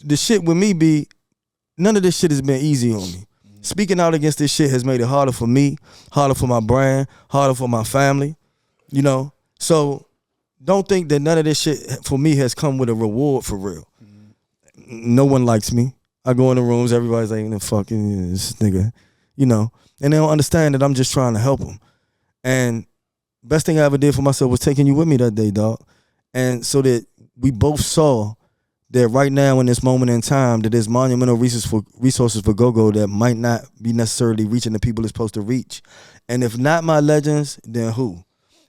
the shit with me be, none of this shit has been easy on me. Speaking out against this shit has made it harder for me, harder for my brand, harder for my family, you know? So don't think that none of this shit for me has come with a reward for real. No one likes me. I go in the rooms, everybody's like, fucking this nigga, you know? And they don't understand that I'm just trying to help them. And best thing I ever did for myself was taking you with me that day, dog. And so that we both saw that right now in this moment in time that there's monumental resources for GoGo that might not be necessarily reaching the people it's supposed to reach. And if not my legends, then who?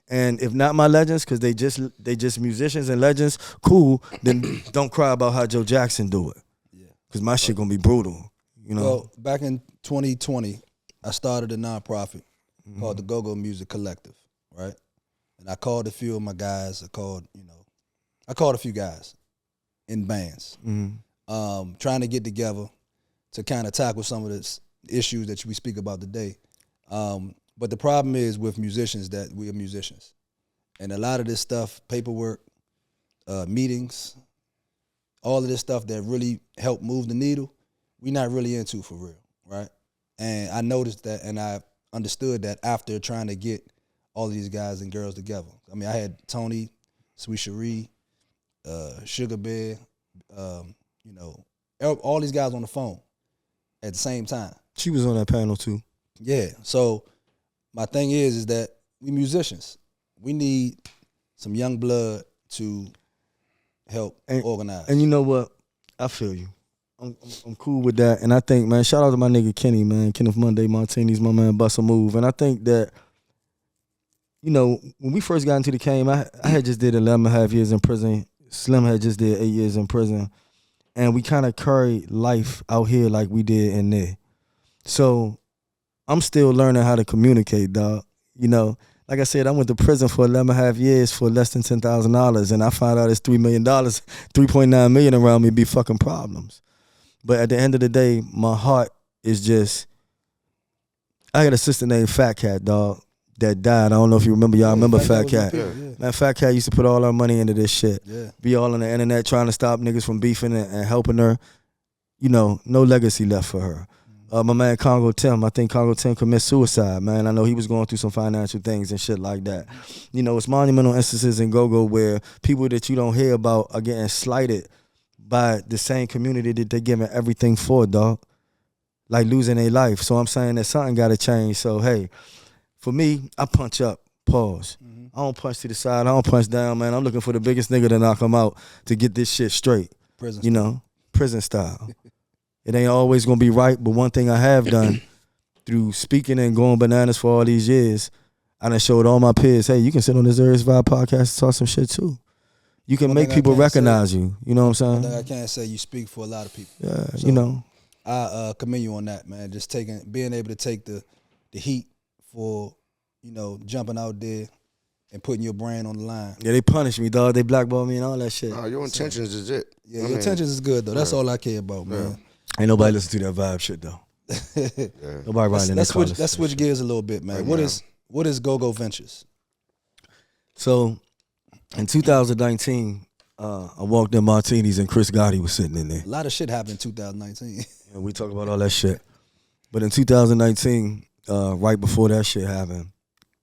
And if not my legends, because they just musicians and legends, cool, then don't cry about how Joe Jackson do it. Yeah. Because my shit gonna be brutal, you know? Well, back in 2020, I started a nonprofit called the GoGo Music Collective, right? And I called a few of my guys. I called a few guys in bands, trying to get together to kind of tackle some of the issues that we speak about today. But the problem is with musicians that we are musicians. And a lot of this stuff, paperwork, meetings, all of this stuff that really help move the needle, we're not really into for real, right? And I noticed that, and I understood that after trying to get all of these guys and girls together. I mean, I had Tony, Sweet Cherie, Sugar Bear, all these guys on the phone at the same time. She was on that panel too. Yeah. So my thing is that we musicians. We need some young blood to help organize. And you know what? I feel you. I'm cool with that. And I think, man, shout out to my nigga Kenny, man. Kenneth Monday Martinis, my man, bust a move. And I think that, you know, when we first got into the game, I had just did 11.5 years in prison. Slim had just did 8 years in prison. And we kind of carried life out here like we did in there. So I'm still learning how to communicate, dog. You know, like I said, I went to prison for 11.5 years for less than $10,000. And I found out it's $3 million, $3.9 million around me be fucking problems. But at the end of the day, my heart is just, I had a sister named Fat Cat, dog, that died. I don't know if you remember. Y'all remember Fat Cat? Man, Fat Cat used to put all our money into this shit. Yeah. Be all on the internet trying to stop niggas from beefing and helping her. You know, no legacy left for her. My man Congo Tim, I think Congo Tim committed suicide, man. I know he was going through some financial things and shit like that. You know, it's monumental instances in GoGo where people that you don't hear about are getting slighted by the same community that they're giving everything for, dog. Like losing their life. So I'm saying that something got to change. So, hey, for me, I punch up, pause. I don't punch to the side. I don't punch down, man. I'm looking for the biggest nigga to knock him out to get this shit straight. Prison style. It ain't always going to be right, but one thing I have done through speaking and going bananas for all these years, I done showed all my peers, hey, you can sit on this SiriusVybe podcast and talk some shit too. You can make people recognize you. You know what I'm saying? I can't say you speak for a lot of people. Yeah, so, you know. I commend you on that, man. Just being able to take the heat for, you know, jumping out there and putting your brand on the line. Yeah, they punish me, dog. They blackball me and all that shit. Oh, your intentions is it. Yeah, your intentions is good, though. That's all I care about, man. Ain't nobody listen to that vibe shit, though. Nobody riding in that Let's switch gears a little bit, man. Right, what is GoGo Ventures? So, in 2019, I walked in Martinis and Chris Gotti was sitting in there. A lot of shit happened in 2019. And we talk about all that shit. But in 2019, right before that shit happened,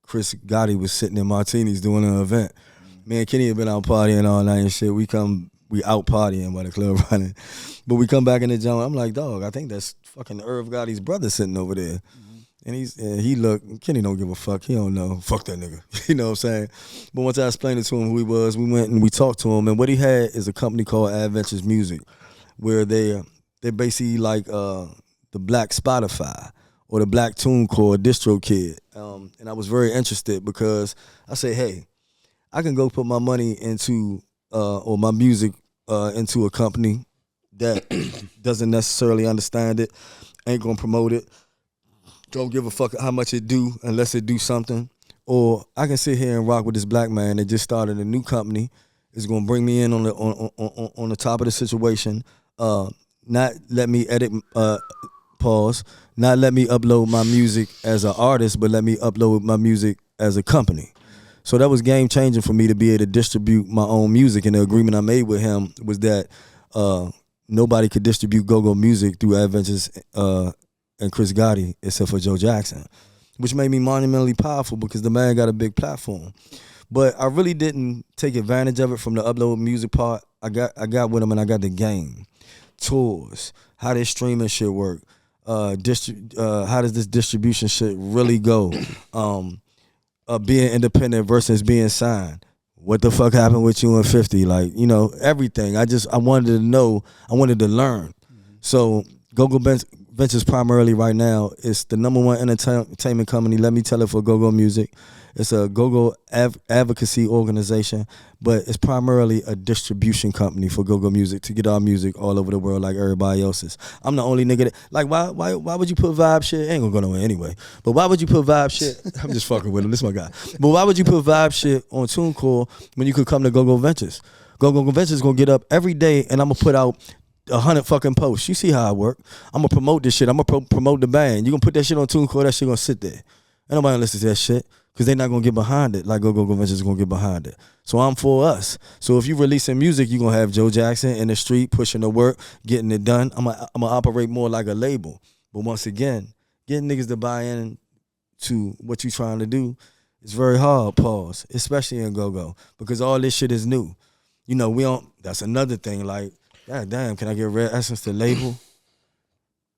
Chris Gotti was sitting in Martinis doing an event. Me and Kenny had been out partying all night and shit. We out partying while the club running. But we come back in the joint. I'm like, dog, I think that's fucking Irv Gotti's brother sitting over there. And he looked, Kenny don't give a fuck. He don't know. Fuck that nigga. You know what I'm saying? But once I explained it to him who he was, we went and we talked to him. And what he had is a company called Adventures Music, where they're basically like the Black Spotify or the Black TuneCore DistroKid. And I was very interested because I said, hey, I can go put my money into or my music into a company that doesn't necessarily understand it, ain't gonna promote it, don't give a fuck how much it do unless it do something. Or I can sit here and rock with this black man that just started a new company, is gonna bring me in on the top of the situation, not let me edit, pause, not let me upload my music as an artist, but let me upload my music as a company. So that was game changing for me to be able to distribute my own music. And the agreement I made with him was that nobody could distribute GoGo music through Adventures and Chris Gotti except for Joe Jackson, which made me monumentally powerful because the man got a big platform. But I really didn't take advantage of it from the upload music part. I got with him and I got the game, tours, how this streaming shit work, how does this distribution shit really go, being independent versus being signed. What the fuck happened with you and 50? Like, you know, everything. I wanted to know. I wanted to learn. Mm-hmm. So GoGo Ventures primarily right now is the #1 entertainment company. Let me tell it for GoGo Music. It's a GoGo advocacy organization, but it's primarily a distribution company for GoGo Music to get our music all over the world like everybody else's. I'm the only nigga that, like, why would you put Vibe shit? It ain't gonna go nowhere anyway. But why would you put Vibe shit? I'm just fucking with him. This is my guy. But why would you put Vibe shit on TuneCore when you could come to GoGo Ventures? GoGo Ventures gonna get up every day and I'm gonna put out 100 fucking posts. You see how I work. I'm gonna promote this shit. I'm gonna promote the band. You gonna put that shit on TuneCore, that shit gonna sit there. Ain't nobody gonna listen to that shit. Because they're not going to get behind it like GoGo Ventures is going to get behind it. So I'm for us. So if you releasing music, you're going to have Joe Jackson in the street pushing the work, getting it done. I'm going to operate more like a label. But once again, getting niggas to buy in to what you trying to do is very hard, pause, especially in GoGo. Because all this shit is new. You know, we don't, that's another thing. Like, God damn, can I get Red Essence to label?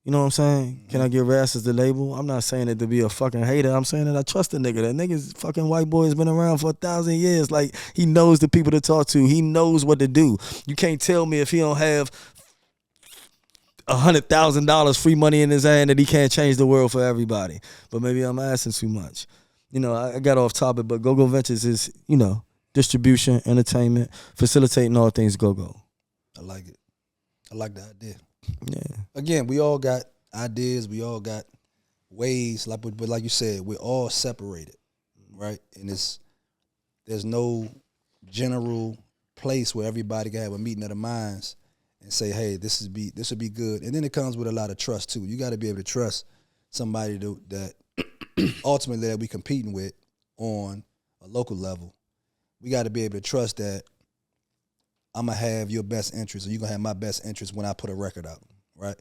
You know what I'm saying? Can I get Ras as the label? I'm not saying it to be a fucking hater. I'm saying that I trust the nigga. That nigga's fucking white boy has been around for 1,000 years. Like, he knows the people to talk to. He knows what to do. You can't tell me if he don't have $100,000 free money in his hand that he can't change the world for everybody. But maybe I'm asking too much. You know, I got off topic, but GoGo Ventures is, you know, distribution, entertainment, facilitating all things GoGo. I like it. I like the idea. Yeah. Again, we all got ideas. We all got ways. But like you said, we're all separated, right? And there's no general place where everybody can have a meeting of the minds and say, "Hey, this would be good." And then it comes with a lot of trust too. You got to be able to trust somebody that ultimately that we competing with on a local level. We got to be able to trust that I'm going to have your best interest or you're going to have my best interest when I put a record out, right?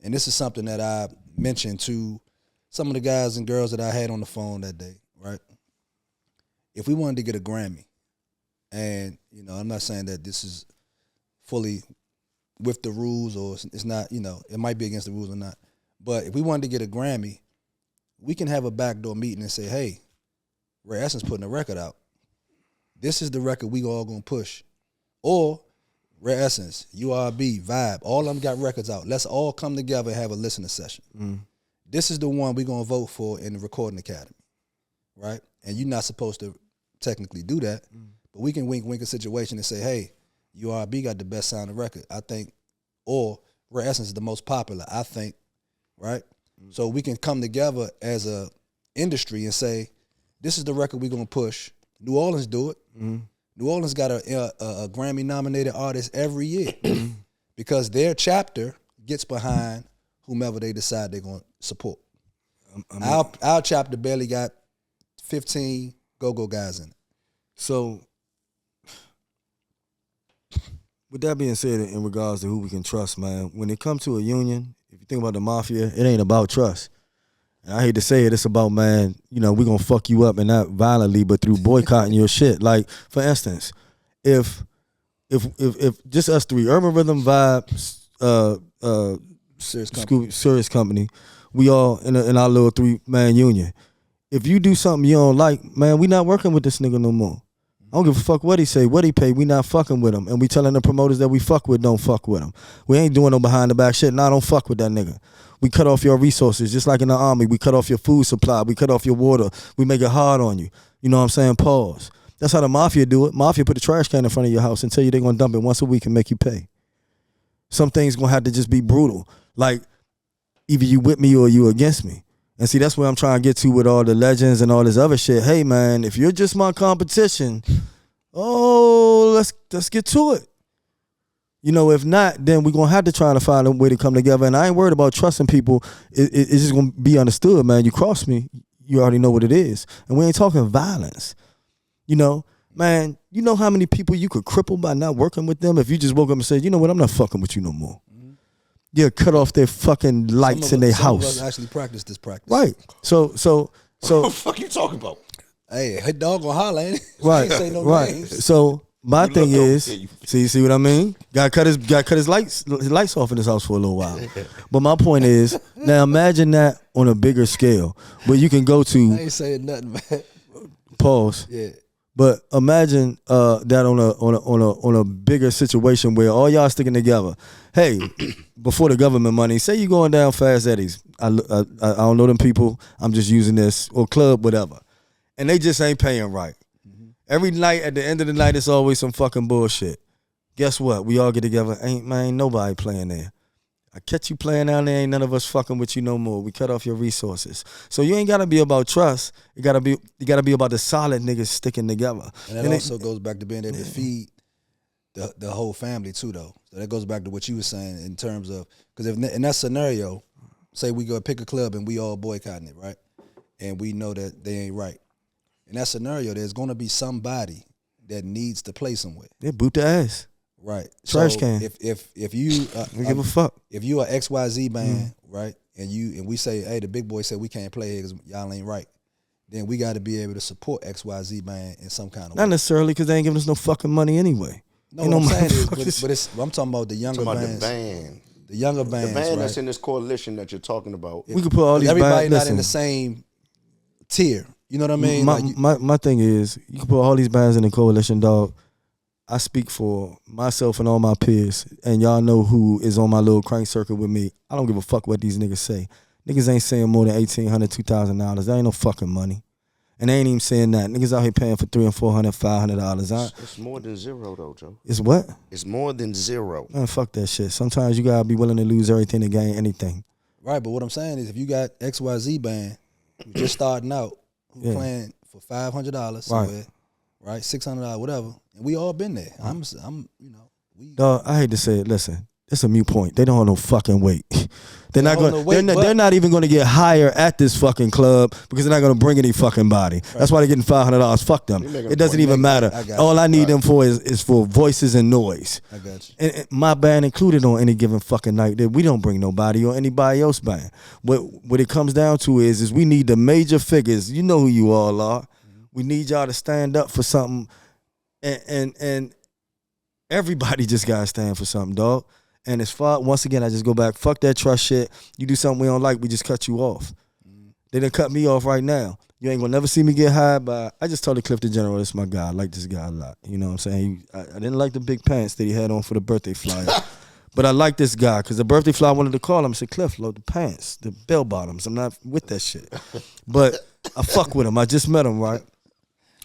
And this is something that I mentioned to some of the guys and girls that I had on the phone that day, right? If we wanted to get a Grammy, and, you know, I'm not saying that this is fully with the rules or it's not, you know, it might be against the rules or not. But if we wanted to get a Grammy, we can have a backdoor meeting and say, hey, Ray Essence putting a record out. This is the record we all going to push. Or Ray Essence, URB, Vibe, all of them got records out. Let's all come together and have a listening session. This is the one we're going to vote for in the Recording Academy, right? And you're not supposed to technically do that, but we can wink a situation and say, hey, URB got the best sounding record, I think, or Ray Essence is the most popular, I think, right? So we can come together as a industry and say, this is the record we're going to push. New Orleans do it. New Orleans got a Grammy-nominated artist every year because their chapter gets behind whomever they decide they're going to support. Our chapter barely got 15 GoGo guys in it. So, with that being said, in regards to who we can trust, man, when it comes to a union, if you think about the mafia, it ain't about trust. And I hate to say it, it's about, man, you know, we're going to fuck you up and not violently, but through boycotting your shit. Like, for instance, if just us three, Urban Rhythm, Vibe, Serious Company, we all in our little 3-man union. If you do something you don't like, man, we not working with this nigga no more. I don't give a fuck what he say, what he pay. We not fucking with him. And we telling the promoters that we fuck with, don't fuck with him. We ain't doing no behind the back shit. Nah, don't fuck with that nigga. We cut off your resources, just like in the army. We cut off your food supply. We cut off your water. We make it hard on you. You know what I'm saying? Pause. That's how the mafia do it. Mafia put the trash can in front of your house and tell you they're going to dump it once a week and make you pay. Some things going to have to just be brutal. Like, either you with me or you against me. And see, that's where I'm trying to get to with all the legends and all this other shit. Hey, man, if you're just my competition, let's get to it. You know, if not, then we're going to have to try to find a way to come together. And I ain't worried about trusting people. It's just going to be understood, man. You cross me, you already know what it is. And we ain't talking violence. You know, man, you know how many people you could cripple by not working with them if you just woke up and said, you know what, I'm not fucking with you no more. Yeah, cut off their fucking lights in their house. Some of us actually practice this practice. Right. So what the fuck you talking about? Hey, her dog gonna holler, ain't it? Right. Ain't say no Right. names. So my You thing look is, okay. see what I mean? Got cut his lights off in his house for a little while. But my point is, now imagine that on a bigger scale, where you can go I to ain't saying nothing, man. pause. Yeah. But imagine that on a bigger situation where all y'all sticking together. Hey, before the government money, say you going down Fast Eddie's. I don't know them people. I'm just using this, or club, whatever, and they just ain't paying right. Every night at the end of the night, it's always some fucking bullshit. Guess what? We all get together. Ain't nobody playing there. I catch you playing down there, ain't none of us fucking with you no more. We cut off your resources. So you ain't gotta be about trust. You gotta be about the solid niggas sticking together. And that also goes back to being able to feed the whole family too, though. So that goes back to what you were saying in terms of, because if in that scenario, say we go pick a club and we all boycotting it, right? And we know that they ain't right. In that scenario, there's going to be somebody that needs to play somewhere. They boot the ass. Right. Trash can. If you We give a fuck. if you are XYZ band, right, and we say, hey, the big boy said we can't play here because y'all ain't right, then we got to be able to support XYZ band in some kind of way. Not necessarily because they ain't giving us no fucking money anyway. No, Ain't what no I'm saying is, motherfuckers. but it's, I'm talking about the younger Talking about bands. the band. The younger bands, The band right? that's in this coalition that you're talking about. We could put all these Everybody bands. not in the same tier. You know what I mean? My thing is, you can put all these bands in the coalition, dog. I speak for myself and all my peers, and y'all know who is on my little crank circuit with me. I don't give a fuck what these niggas say. Niggas ain't saying more than $1,800, $2,000. That ain't no fucking money. And they ain't even saying that. Niggas out here paying for $300, $400, $500. It's more than zero, though, Joe. It's what? It's more than zero. Man, fuck that shit. Sometimes you gotta be willing to lose everything to gain anything. Right, but what I'm saying is, if you got XYZ band who just starting out, who playing for $500 somewhere, right, $600, whatever, and we all been there. I'm, you know, we. Dog, I hate to say it. Listen, it's a mute point. They don't have no fucking weight. They're not hold going. no weight, They're not even going to get higher at this fucking club because they're not going to bring any fucking body. Right. That's why they're getting $500. Fuck them. It doesn't even matter. All I need them for is for voices and noise. I got you. And my band included on any given fucking night. That we don't bring nobody or anybody else band. What it comes down to is we need the major figures. You know who you all are. Mm-hmm. We need y'all to stand up for something, and everybody just gotta stand for something, dog. And as far, once again, I just go back, fuck that trust shit. You do something we don't like, we just cut you off. They done cut me off right now. You ain't gonna never see me get high by, I just told the Clifton General, this is my guy. I like this guy a lot. You know what I'm saying? I didn't like the big pants that he had on for the birthday flyer. But I like this guy, because the birthday flyer wanted to call him and said, Cliff, load the pants, the bell bottoms. I'm not with that shit. But I fuck with him. I just met him, right?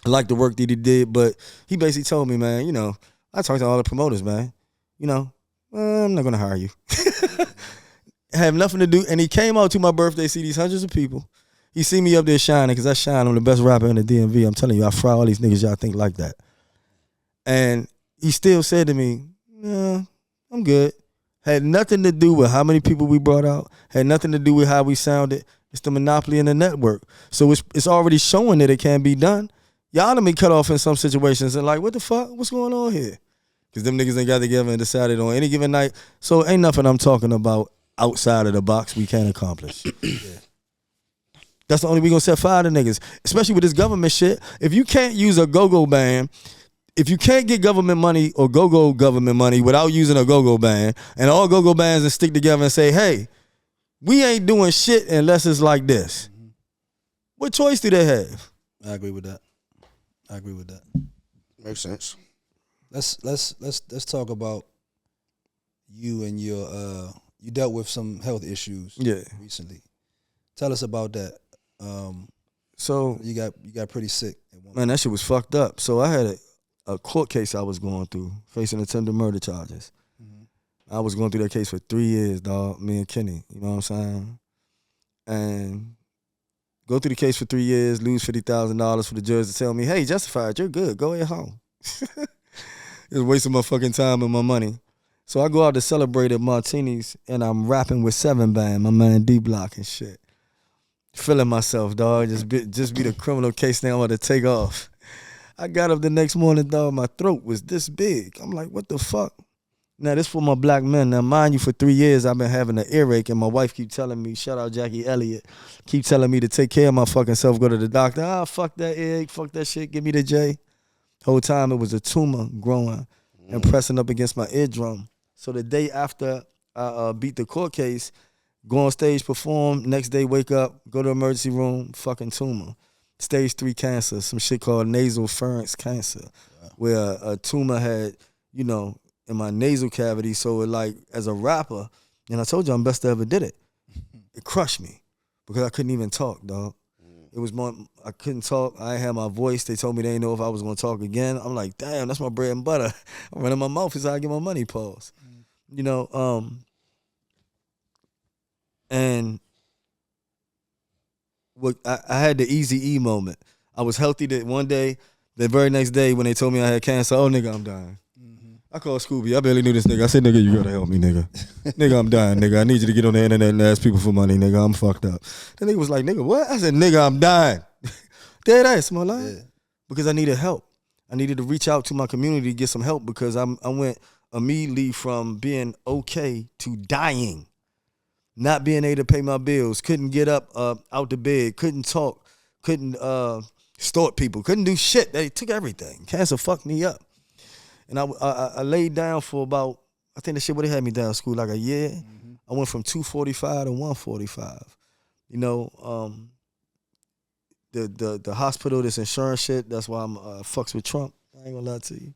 I like the work that he did, but he basically told me, man, you know, I talked to all the promoters, man. You know, I'm not going to hire you. I have nothing to do. And he came out to my birthday, see these hundreds of people. He see me up there shining because I shine. I'm the best rapper in the DMV. I'm telling you, I fry all these niggas y'all think like that. And he still said to me, nah, I'm good. Had nothing to do with how many people we brought out. Had nothing to do with how we sounded. It's the monopoly in the network. So it's already showing that it can be done. Y'all done been cut off in some situations and like, what the fuck? What's going on here? Because them niggas ain't got together and decided on any given night. So ain't nothing I'm talking about outside of the box we can't accomplish. Yeah. That's the only we gonna set fire to niggas. Especially with this government shit. If you can't use a GoGo band, if you can't get government money or GoGo government money without using a GoGo band, and all GoGo bands and stick together and say, hey, we ain't doing shit unless it's like this. Mm-hmm. What choice do they have? I agree with that. Makes sense. Let's talk about you and your you dealt with some health issues recently. Tell us about that. So you got pretty sick. Man, that shit was fucked up. So I had a court case I was going through, facing attempted murder charges. Mm-hmm. I was going through that case for 3 years, dog, me and Kenny, you know what I'm saying? And go through the case for 3 years, lose $50,000 for the judge to tell me, hey, justified, you're good, go ahead home. It was wasting my fucking time and my money. So I go out to celebrate at Martini's, and I'm rapping with 7 Band, my man D-Block and shit. Feeling myself, dog. Just be the criminal case now I'm about to take off. I got up the next morning, dog. My throat was this big. I'm like, what the fuck? Now, this for my black men. Now, mind you, for 3 years, I've been having an earache, and my wife keep telling me, shout out Jackie Elliott, keep telling me to take care of my fucking self, go to the doctor. Fuck that earache, fuck that shit, give me the J. Whole time, it was a tumor growing and pressing up against my eardrum. So the day after I beat the court case, go on stage, perform, next day wake up, go to the emergency room, fucking tumor. Stage 3 cancer, some shit called nasal pharynx cancer, where a tumor had, you know, in my nasal cavity. So it like, as a rapper, and I told you I'm best I ever did it, it crushed me because I couldn't even talk, dog. It was more, I couldn't talk. I ain't had my voice. They told me they didn't know if I was going to talk again. I'm like, damn, that's my bread and butter. I'm running my mouth is how I get my money, pause. You know, and what I had the Easy E moment. I was healthy that one day, the very next day when they told me I had cancer, oh, nigga, I'm dying. I called Scooby. I barely knew this nigga. I said, nigga, you gotta help me, nigga. Nigga, I'm dying, nigga. I need you to get on the internet and ask people for money, nigga. I'm fucked up. The nigga was like, nigga, what? I said, nigga, I'm dying. Dead ass, my life. Yeah. Because I needed help. I needed to reach out to my community to get some help because I went immediately from being okay to dying. Not being able to pay my bills. Couldn't get up out the bed. Couldn't talk. Couldn't start people. Couldn't do shit. They took everything. Cancer fucked me up. And I laid down for about, I think the shit would have had me down in school like a year. Mm-hmm. I went from 245 to 145. You know, the hospital, this insurance shit, that's why I'm fucks with Trump. I ain't gonna lie to you.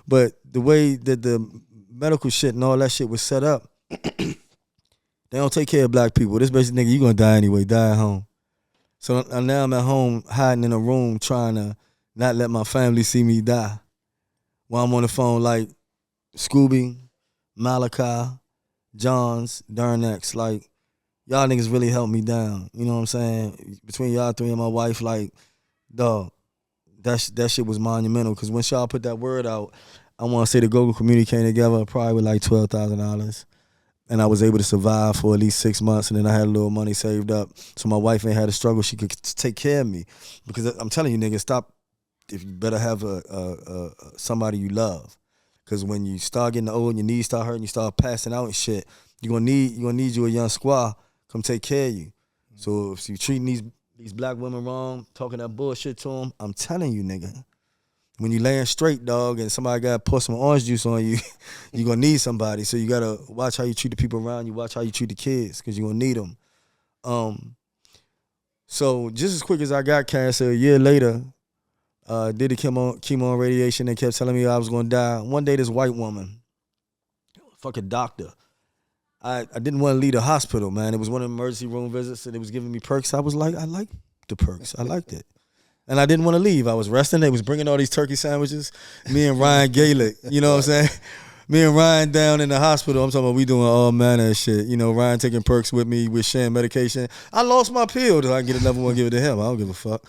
But the way that the medical shit and all that shit was set up, they don't take care of black people. This bitch nigga, you gonna die anyway, die at home. So now I'm at home hiding in a room trying to not let my family see me die. While I'm on the phone like Scooby, Malachi, Johns, Durnex, like y'all niggas really helped me down. You know what I'm saying? Between y'all three and my wife, like, dog, that shit was monumental. Cause when y'all put that word out, I want to say the GoGo community came together probably with like $12,000. And I was able to survive for at least 6 months, and then I had a little money saved up. So my wife ain't had a struggle. She could take care of me. Because I'm telling you, niggas, stop. If you better have a somebody you love, because when you start getting old and your knees start hurting, you start passing out and shit, you're gonna need you a young squaw come take care of you. So if you treating these black women wrong, talking that bullshit to them, I'm telling you, nigga, when you laying straight, dog, and somebody got to pour some orange juice on you, you're gonna need somebody. So you gotta watch how you treat the people around you, watch how you treat the kids, because you're gonna need them. So just as quick as I got cancer, a year later. Did the chemo and radiation. They kept telling me I was gonna die. One day, this white woman, fucking doctor, I didn't want to leave the hospital, man. It was one of the emergency room visits, and they was giving me perks. I was like, I like the perks. I liked it. And I didn't want to leave. I was resting. They was bringing all these turkey sandwiches. Me and Ryan Galick, you know what I'm saying? Me and Ryan down in the hospital. I'm talking about we doing all manner of shit. You know, Ryan taking perks with me, with sharing medication. I lost my pill till I can get another one, give it to him. I don't give a fuck.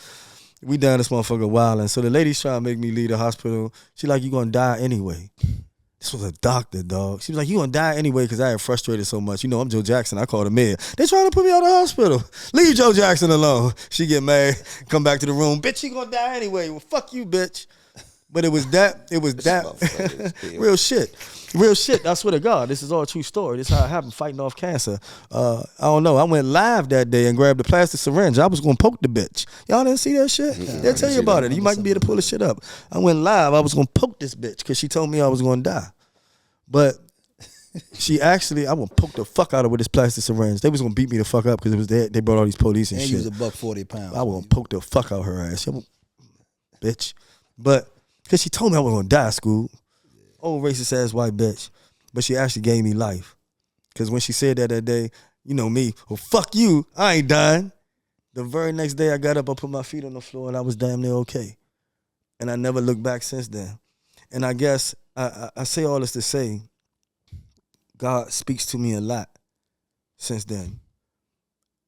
We down this motherfucker wilding. So the lady's trying to make me leave the hospital. She like, you gonna die anyway. This was a doctor, dog. She was like, you gonna die anyway because I had frustrated so much. You know, I'm Joe Jackson. I called the mayor. They trying to put me out of the hospital. Leave Joe Jackson alone. She get mad, come back to the room. Bitch, you gonna die anyway. Well, fuck you, bitch. But it was that. Real shit. Real shit. I swear to God, this is all a true story. This is how it happened, fighting off cancer. I don't know. I went live that day and grabbed the plastic syringe. I was going to poke the bitch. Y'all didn't see that shit? They'll tell you about it. You might be able to pull the shit up. I went live. I was going to poke this bitch because she told me I was going to die. But she actually, I would poke the fuck out of her with this plastic syringe. They was going to beat me the fuck up because it was they brought all these police and shit. And you was $140. I would poke the fuck out her ass. Bitch. But because she told me I was going to die, school. Old racist ass white bitch. But she actually gave me life. Because when she said that day, you know me, well, fuck you, I ain't dying. The very next day I got up, I put my feet on the floor, and I was damn near okay. And I never looked back since then. And I guess I say all this to say, God speaks to me a lot since then.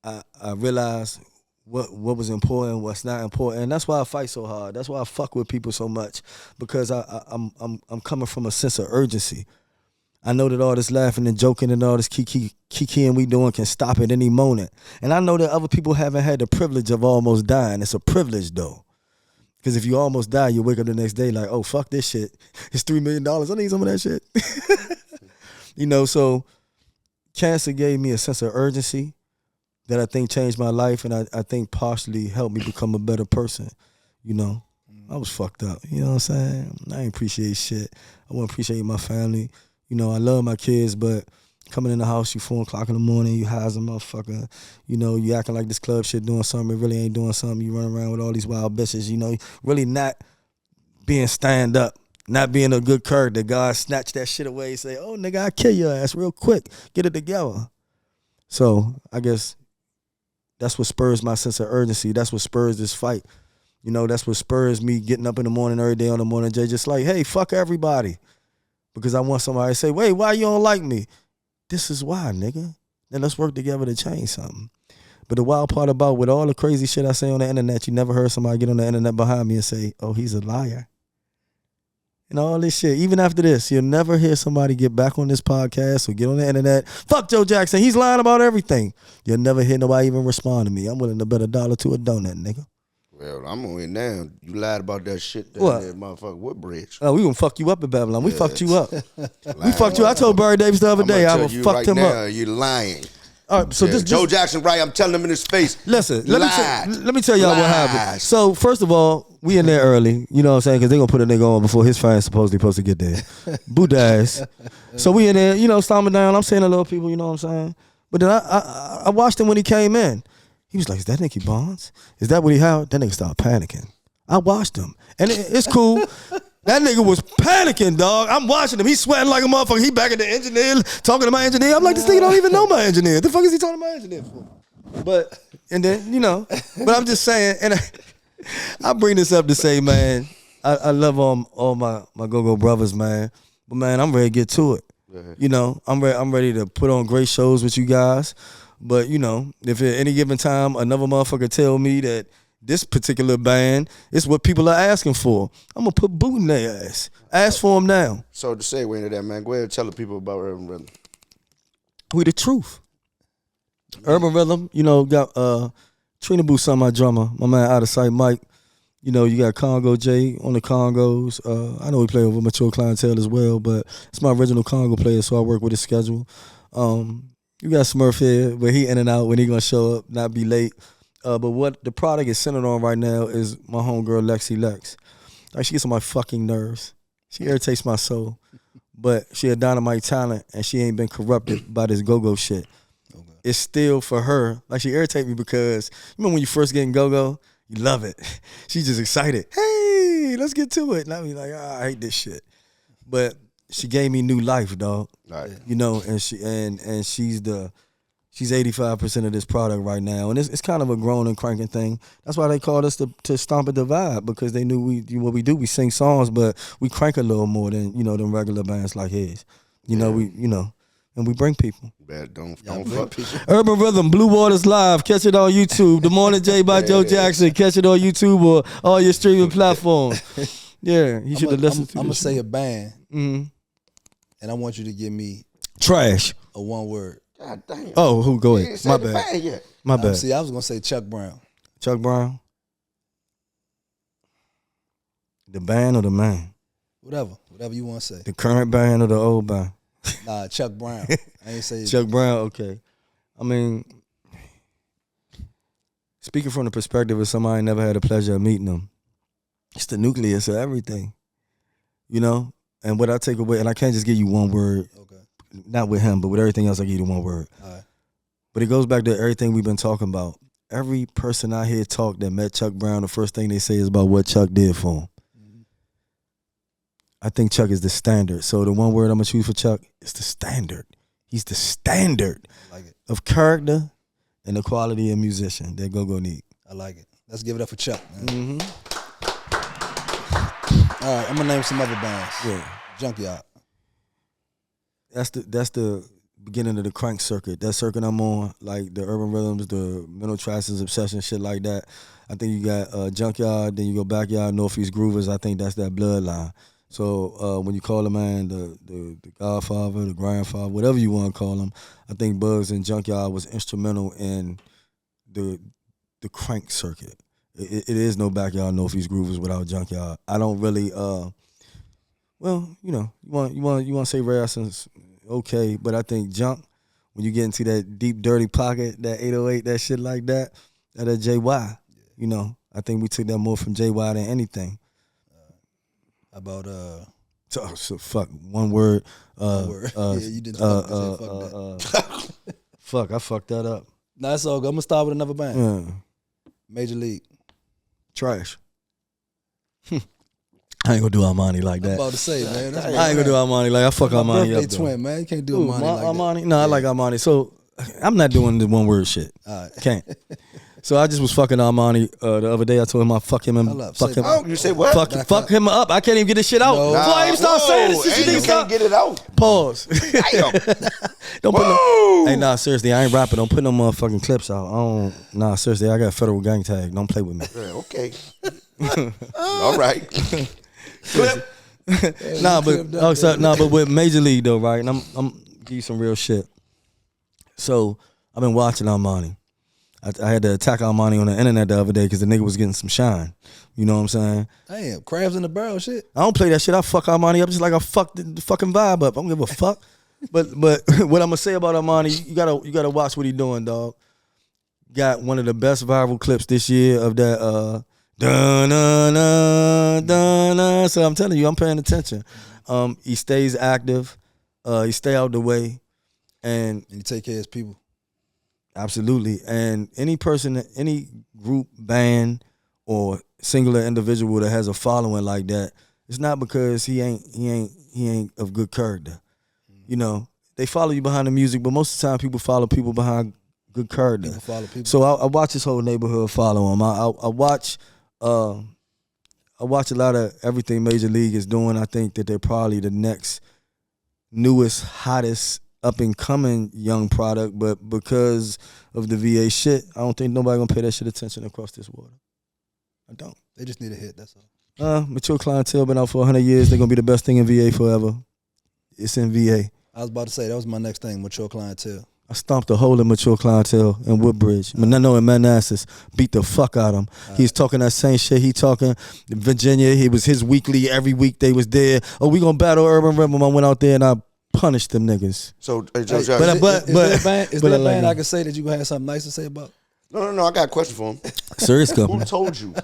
I realized what was important, what's not important. And that's why I fight so hard. That's why I fuck with people so much, because I'm coming from a sense of urgency. I know that all this laughing and joking and all this kikiing we doing can stop at any moment. And I know that other people haven't had the privilege of almost dying. It's a privilege, though. Because if you almost die, you wake up the next day like, oh, fuck this shit. It's $3 million. I need some of that shit. You know, so cancer gave me a sense of urgency that I think changed my life, and I think partially helped me become a better person. You know, I was fucked up. You know what I'm saying? I ain't appreciate shit. I wouldn't appreciate my family. You know, I love my kids, but coming in the house, you 4 o'clock in the morning, you high as a motherfucker. You know, you acting like this club shit doing something, it really ain't doing something. You run around with all these wild bitches, you know, really not being stand up, not being a good character. God snatch that shit away and say, oh, nigga, I kill your ass real quick. Get it together. So I guess that's what spurs my sense of urgency. That's what spurs this fight. You know, that's what spurs me getting up in the morning every day on the morning, Jay, just like, hey, fuck everybody. Because I want somebody to say, wait, why you don't like me? This is why, nigga. Then let's work together to change something. But the wild part about with all the crazy shit I say on the internet, you never heard somebody get on the internet behind me and say, oh, he's a liar. And all this shit. Even after this, you'll never hear somebody get back on this podcast or get on the internet. Fuck Joe Jackson. He's lying about everything. You'll never hear nobody even respond to me. I'm willing to bet $1 to a donut, nigga. Well, I'm on it now. You lied about that shit down there, motherfucker. What bridge? Oh, we gonna fuck you up in Babylon. We fucked you up. We fucked you. I told Barry Davis the other day I would fuck him up. You lying. All right, so this Joe Jackson, right? I'm telling him in his face. Listen, let me tell y'all what happened. So first of all, we in there early. You know what I'm saying? Because they gonna put a nigga on before his fans supposed to get there. Boot ass. So we in there, you know, stomping down. I'm saying hello, people. You know what I'm saying? But then I watched him when he came in. He was like, is that Nicky Barnes? Is that what he had? That nigga started panicking. I watched him. And it's cool. That nigga was panicking, dog. I'm watching him. He's sweating like a motherfucker. He back at the engineer, talking to my engineer. I'm like, this nigga don't even know my engineer. What the fuck is he talking to my engineer for? But, and then, you know, but I'm just saying, and I bring this up to say, man, I love all my GoGo brothers, man. But, man, I'm ready to get to it. You know, I'm ready to put on great shows with you guys. But, you know, if at any given time another motherfucker tell me that this particular band is what people are asking for, I'm going to put boot in their ass. Ask for them now. So to segue into that, man, go ahead and tell the people about Urban Rhythm. We the truth. Urban Rhythm, you know, got Trina Booth on my drummer, my man Out of Sight Mike. You know, you got Congo J on the congos. I know we play with a mature clientele as well, but it's my original congo player, so I work with his schedule. You got Smurf here, but he in and out when he gonna show up, not be late. But what the product is centered on right now is my homegirl Lexi Lex. Like, she gets on my fucking nerves. She irritates my soul. But she a dynamite talent, and she ain't been corrupted by this GoGo shit. Okay. It's still for her. Like, she irritates me because, you remember when you first get in GoGo? You love it. She's just excited. Hey, let's get to it. And I be like, I hate this shit. But she gave me new life, dog. Right. You know, and she's 85% of this product right now, and it's kind of a grown and cranking thing. That's why they called us to stomp at the vibe, because they knew what we do. We sing songs, but we crank a little more than than regular bands like his. And we bring people. Don't fuck people. Urban Rhythm, Blue Waters Live. Catch it on YouTube. The Morning J by Joe Jackson. Catch it on YouTube or all your streaming platforms. Yeah, you should have listened to. I'm gonna say a band. Mm-hmm. And I want you to give me trash. A one word. God damn. Oh, who go ahead? My bad. Yet. My bad. See, I was gonna say Chuck Brown. Chuck Brown. The band or the man? Whatever you want to say. The current band or the old band? Nah, Chuck Brown. I ain't say Chuck Brown. Okay. I mean, speaking from the perspective of somebody never had the pleasure of meeting them, it's the nucleus of everything. You know. And what I take away, and I can't just give you one word, not with him, but with everything else, I give you one word. All right. But it goes back to everything we've been talking about. Every person I hear talk that met Chuck Brown, the first thing they say is about what Chuck did for him. Mm-hmm. I think Chuck is the standard. So the one word I'm going to choose for Chuck is the standard. He's the standard of character and the quality of musician that GoGo need. I like it. Let's give it up for Chuck, man. Mm-hmm. All right, I'm gonna name some other bands. Yeah, Junkyard. That's the beginning of the crank circuit. That circuit I'm on, like the Urban Rhythms, the Mental Traces, Obsession, shit like that. I think you got Junkyard, then you go Backyard, Northeast Groovers. I think that's that bloodline. So when you call a man the Godfather, the Grandfather, whatever you want to call him, I think Bugs and Junkyard was instrumental in the crank circuit. It is no Backyard, Northeast Groovers without Junkyard. I don't really, you want to say Ray Essence okay, but I think Junk, when you get into that deep, dirty pocket, that 808, that shit like that, that JY, you know, I think we took that more from JY than anything. About so fuck, one word. yeah, you didn't fuck that. Fuck, I fucked that up. Nah, it's all good. I'm gonna start with another band. Yeah. Major League. Trash. I ain't gonna do Armani like that. I'm about to say, man. That's I ain't gonna do Armani like I fuck my Armani birthday up. twin, man. You can't do Armani like Armani? that. No, I like Armani. So I'm not doing the one word shit. All right. Can't. So I just was fucking Armani the other day. I told him I fuck him and fuck him. Oh, you say what? Fuck him up. I can't even get this shit out. No. Before I even start saying this shit, you can't get it out. Pause. Damn. Don't put no. Hey, nah, seriously, I ain't rapping. Don't put no motherfucking clips out. I don't. Nah, seriously, I got a federal gang tag. Don't play with me. Yeah, okay. All right. Clip. But with Major League though, right? And I'm give you some real shit. So I've been watching Armani. I had to attack Armani on the internet the other day because the nigga was getting some shine. You know what I'm saying? Damn, crabs in the barrel shit. I don't play that shit. I fuck Armani up just like I fuck the fucking vibe up. I don't give a fuck. But what I'm gonna say about Armani, you gotta watch what he doing, dog. Got one of the best viral clips this year of that dun-dun-dun-dun-dun. So I'm telling you, I'm paying attention. He stays active. He stay out the way, and he take care of his people. Absolutely. And any person, any group, band, or singular individual that has a following like that, it's not because he ain't of good character. You know, they follow you behind the music, but most of the time people follow people behind good character. People follow people. So I watch this whole neighborhood follow him. I watch a lot of everything Major League is doing. I think that they're probably the next newest, hottest, up-and-coming young product, but because of the VA shit, I don't think nobody gonna pay that shit attention across this water. I don't. They just need a hit, that's all. Mature clientele been out for 100 years. They're gonna be the best thing in VA forever. It's in VA. I was about to say, that was my next thing, mature clientele. I stomped a hole in mature clientele in Woodbridge. In Manassas, beat the fuck out of him. He's talking that same shit. He talking Virginia. He was his weekly. Every week they was there. Oh, we gonna battle Urban Rhythm. I went out there and I punished them niggas. So, is there a band I can say that you have something nice to say about? No. I got a question for him. Serious company. Who told you?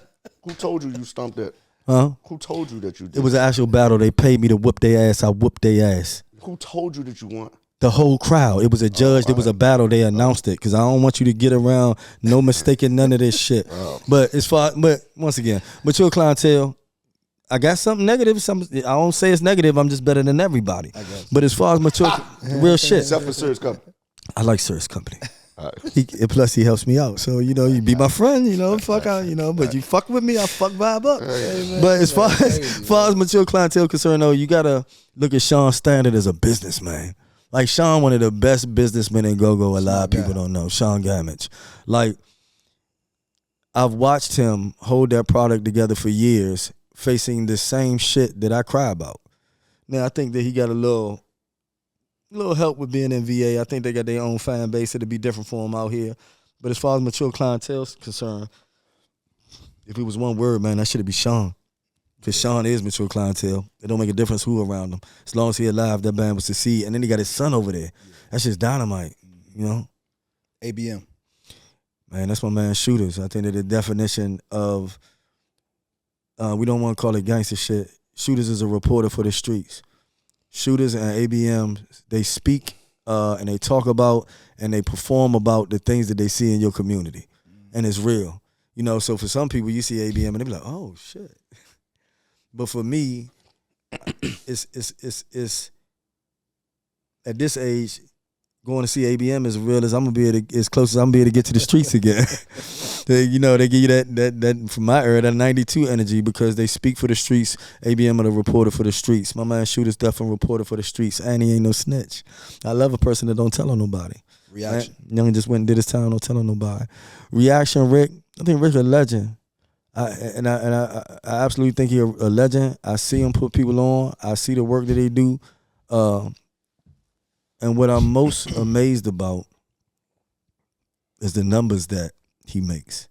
Who told you stomped that? Huh? Who told you that you did? It was an actual battle. They paid me to whoop their ass. I whooped their ass. Who told you that you won? The whole crowd. It was a judge. It was a battle. They announced it because I don't want you to get around. No mistaking none of this shit. But once again, mature clientele. I got something negative. I don't say it's negative. I'm just better than everybody. But as far as mature, real shit. Except for Serious Company. I like Serious Company. Plus he helps me out. So, you be my friend, fuck out, but you fuck with me, I fuck vibe up. But as far as mature clientele concerned, though, you gotta look at Sean Standard as a businessman. Like Sean, one of the best businessmen in GoGo, a lot of people don't know. Sean Gamage. Like, I've watched him hold that product together for years, facing the same shit that I cry about. Now, I think that he got a little help with being in VA. I think they got their own fan base. It'll be different for him out here. But as far as mature clientele is concerned, if it was one word, man, that should be Sean. Because Sean is mature clientele. It don't make a difference who around him. As long as he alive, that band will succeed. And then he got his son over there. That's just dynamite, ABM. Man, that's my man Shooters. I think that the definition of, we don't want to call it gangster shit. Shooters is a reporter for the streets. Shooters and ABM, they speak and they talk about and they perform about the things that they see in your community. And it's real. So for some people, you see ABM and they be like, oh, shit. But for me, it's at this age, going to see ABM as real as I'm gonna be able to, as close as I'm gonna be able to get to the streets again. They give you that from my era, that 92 energy, because they speak for the streets. ABM are the reporter for the streets. My man Shooter's definitely a reporter for the streets, and he ain't no snitch. I love a person that don't tell on nobody. Reaction. Right? Young just went and did his time, don't tell on nobody. Reaction, Rick. I think Rick's a legend. I absolutely think he's a legend. I see him put people on. I see the work that they do. And what I'm most amazed about is the numbers that he makes.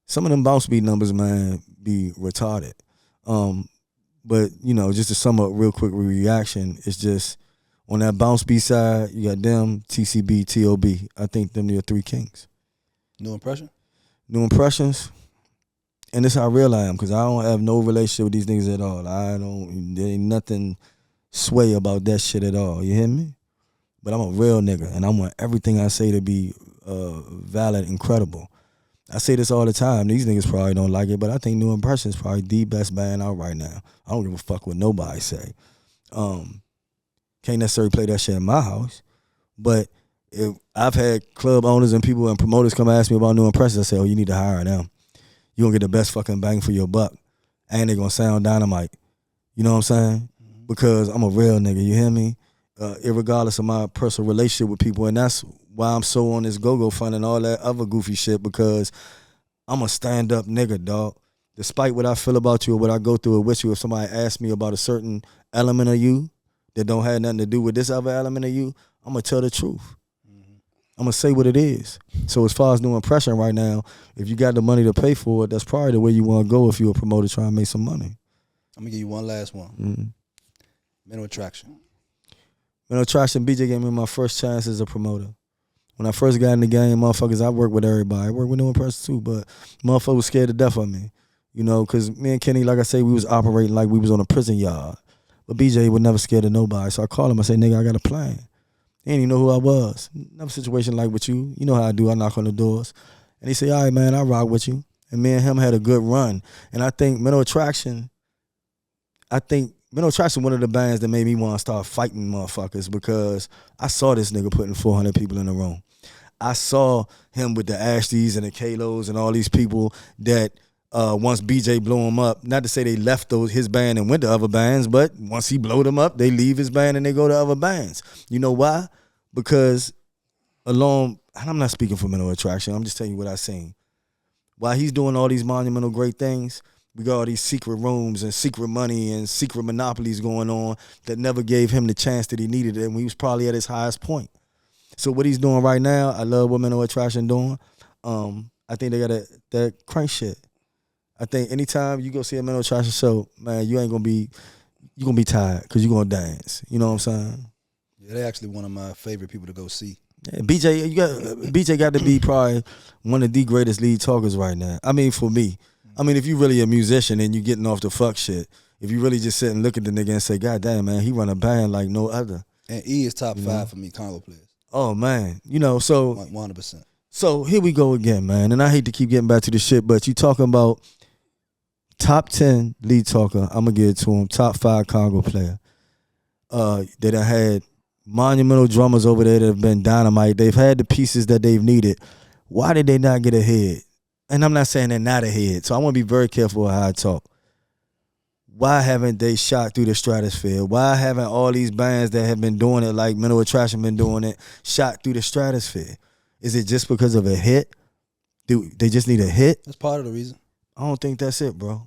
Some of them bounce beat numbers, man, be retarded. But, just to sum up real quick, Reaction, it's just On that bounce B side, you got them, TCB, TOB. I think them are your three kings. New impression? New impressions. And this how real I am, because I don't have no relationship with these niggas at all. There ain't nothing sway about that shit at all. You hear me? But I'm a real nigga, and I want everything I say to be valid and credible. I say this all the time. These niggas probably don't like it, but I think New Impression is probably the best band out right now. I don't give a fuck what nobody say. Can't necessarily play that shit in my house, but if I've had club owners and people and promoters come ask me about New Impressions, I say, oh, you need to hire them. You gonna get the best fucking bang for your buck, and they gonna sound dynamite. You know what I'm saying? Because I'm a real nigga, you hear me? Irregardless of my personal relationship with people, and that's why I'm so on this GoGo fund and all that other goofy shit, because I'm a stand-up nigga, dog. Despite what I feel about you or what I go through with you, if somebody asks me about a certain element of you that don't have nothing to do with this other element of you, I'm going to tell the truth. I'm going to say what it is. So as far as New Impression right now, if you got the money to pay for it, that's probably the way you want to go if you're a promoter trying to make some money. I'm going to give you one last one. Mental Attraction. Mental Attraction, BJ gave me my first chance as a promoter. When I first got in the game, motherfuckers, I worked with everybody. I worked with New Impression too, but motherfuckers was scared to death of me. You know, because me and Kenny, like I say, we was operating like we was on a prison yard. But BJ was never scared of nobody. So I called him, I said, nigga, I got a plan. He didn't even know who I was. Never situation like with you. You know how I do. I knock on the doors. And he said, all right, man, I rock with you. And me and him had a good run. And I think Mental Attraction one of the bands that made me want to start fighting motherfuckers, because I saw this nigga putting 400 people in the room. I saw him with the Ashleys and the Kalos and all these people that once BJ blew him up, not to say they left his band and went to other bands, but once he blowed them up, they leave his band and they go to other bands. You know why? Because and I'm not speaking for Mental Attraction, I'm just telling you what I seen. While he's doing all these monumental great things, we got all these secret rooms and secret money and secret monopolies going on that never gave him the chance that he needed and he was probably at his highest point. So what he's doing right now, I love what Mental Attraction doing. I think they got that crank shit. I think anytime you go see a Mental Attraction show, man, you're gonna be tired because you're gonna dance. You know what I'm saying? Yeah, they're actually one of my favorite people to go see. Yeah, BJ got to be probably one of the greatest lead talkers right now. I mean, for me. I mean, if you really a musician and you getting off the fuck shit, if you really just sit and look at the nigga and say, God damn, man, he run a band like no other. And E is top 5 for me, Congo players. Oh, man. You know, so 100%. So here we go again, man. And I hate to keep getting back to the shit, but you talking about top 10 lead talker, I'm going to give it to him, top 5 Congo player. They done had monumental drummers over there that have been dynamite. They've had the pieces that they've needed. Why did they not get ahead? And I'm not saying they're not ahead, so I want to be very careful with how I talk. Why haven't they shot through the stratosphere? Why haven't all these bands that have been doing it, like Mental Attraction been doing it, shot through the stratosphere? Is it just because of a hit? Do they just need a hit? That's part of the reason. I don't think that's it, bro.